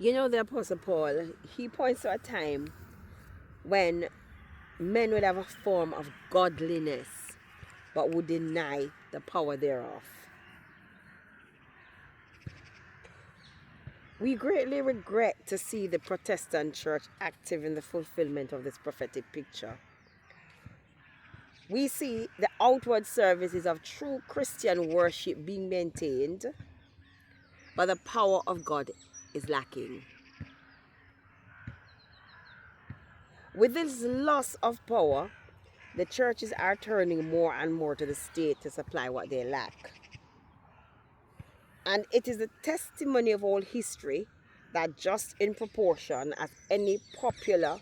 The Apostle Paul, he points to a time when men would have a form of godliness but would deny the power thereof. We greatly regret to see the Protestant church active in the fulfillment of this prophetic picture. We see the outward services of true Christian worship being maintained, but the power of God is lacking. With this loss of power, the churches are turning more and more to the state to supply what they lack. And it is the testimony of all history that just in proportion as any popular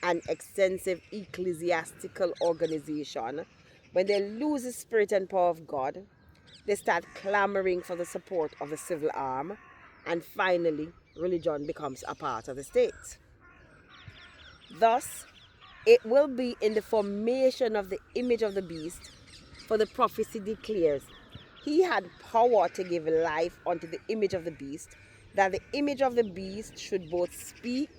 and extensive ecclesiastical organization, when they lose the spirit and power of God, they start clamoring for the support of the civil arm, and finally, religion becomes a part of the state. Thus, it will be in the formation of the image of the beast, for the prophecy declares, he had power to give life unto the image of the beast, that the image of the beast should both speak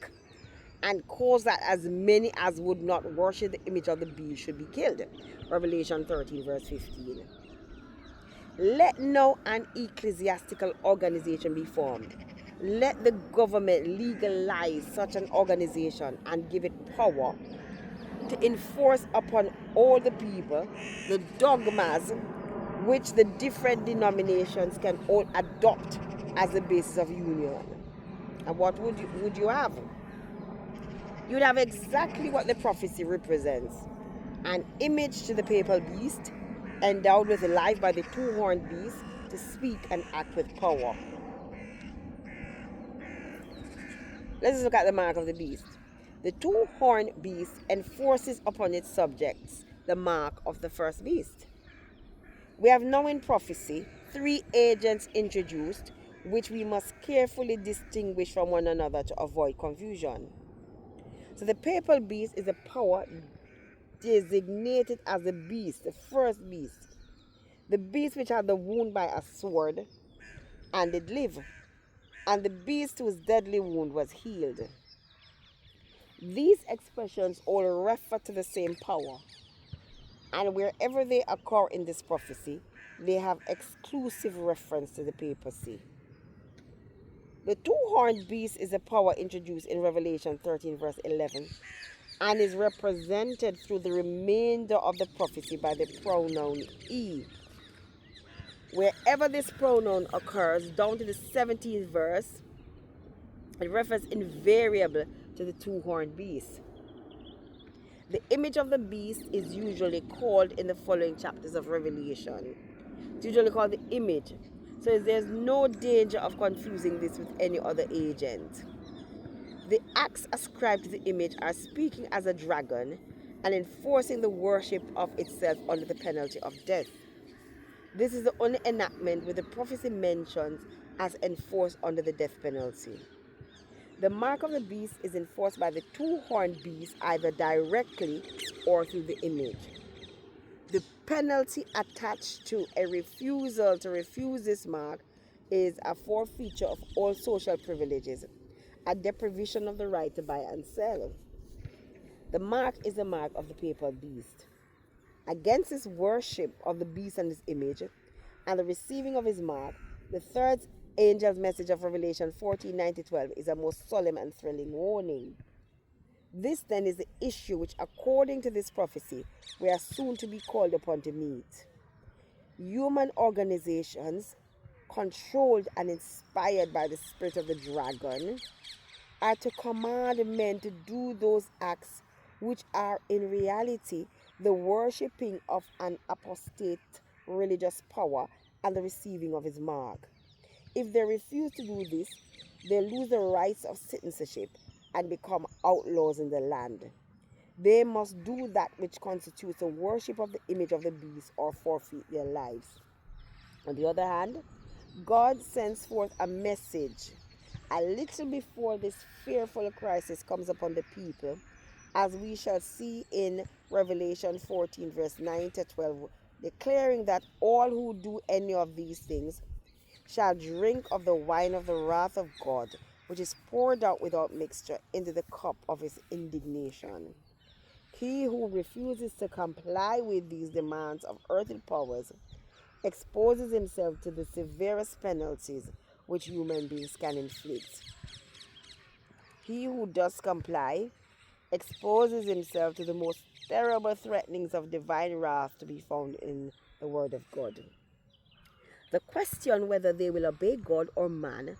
and cause that as many as would not worship the image of the beast should be killed. Revelation 13 verse 15. Let now an ecclesiastical organization be formed. Let the government legalize such an organization and give it power to enforce upon all the people the dogmas which the different denominations can all adopt as the basis of union. And what would you have? You'd have exactly what the prophecy represents. An image to the papal beast, endowed with life by the two-horned beast, to speak and act with power. Let's look at the mark of the beast. The two-horned beast enforces upon its subjects the mark of the first beast. We have now in prophecy 3 agents introduced, which we must carefully distinguish from one another to avoid confusion. So the papal beast is a power designated as the beast, the first beast. The beast which had the wound by a sword and did live, and the beast whose deadly wound was healed. These expressions all refer to the same power, and wherever they occur in this prophecy, they have exclusive reference to the papacy. The two-horned beast is a power introduced in Revelation 13 verse 11 and is represented through the remainder of the prophecy by the pronoun he. Wherever this pronoun occurs down to the 17th verse, it refers invariably to the two-horned beast. The image of the beast is usually called in the following chapters of Revelation. It's usually called the image. So there's no danger of confusing this with any other agent. The acts ascribed to the image are speaking as a dragon and enforcing the worship of itself under the penalty of death. This is the only enactment where the prophecy mentions as enforced under the death penalty. The mark of the beast is enforced by the two-horned beast either directly or through the image. The penalty attached to a refusal to refuse this mark is a forfeiture of all social privileges, a deprivation of the right to buy and sell. The mark is the mark of the papal beast. Against his worship of the beast and his image, and the receiving of his mark, the third angel's message of Revelation 14:9-12 is a most solemn and thrilling warning. This then is the issue which, according to this prophecy, we are soon to be called upon to meet. Human organizations, controlled and inspired by the spirit of the dragon, are to command men to do those acts which are in reality the worshipping of an apostate religious power and the receiving of his mark. If they refuse to do this, they lose the rights of citizenship and become outlaws in the land. They must do that which constitutes the worship of the image of the beast or forfeit their lives. On the other hand, God sends forth a message a little before this fearful crisis comes upon the people, as we shall see in Revelation 14 verse 9-12, declaring that all who do any of these things shall drink of the wine of the wrath of God, which is poured out without mixture into the cup of his indignation. He who refuses to comply with these demands of earthly powers exposes himself to the severest penalties which human beings can inflict. He who does comply exposes himself to the most terrible threatenings of divine wrath to be found in the Word of God. The question whether they will obey God or man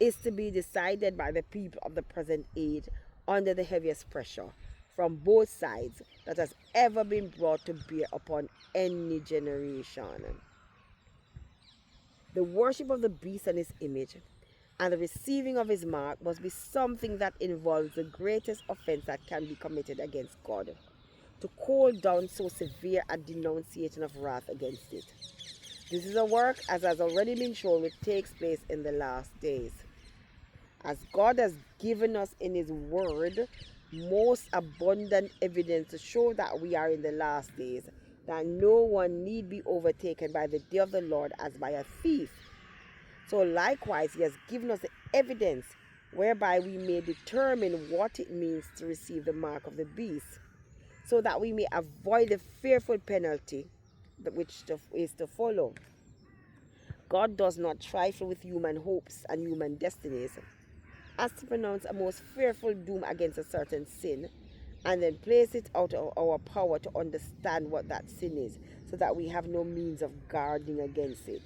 is to be decided by the people of the present age under the heaviest pressure from both sides that has ever been brought to bear upon any generation. The worship of the beast and his image and the receiving of his mark must be something that involves the greatest offense that can be committed against God, to call down so severe a denunciation of wrath against it. This is a work, as has already been shown, which takes place in the last days. As God has given us in his word most abundant evidence to show that we are in the last days, that no one need be overtaken by the day of the Lord as by a thief. So likewise, he has given us the evidence whereby we may determine what it means to receive the mark of the beast, so that we may avoid the fearful penalty which is to follow. God does not trifle with human hopes and human destinies, as to pronounce a most fearful doom against a certain sin, and then place it out of our power to understand what that sin is, so that we have no means of guarding against it.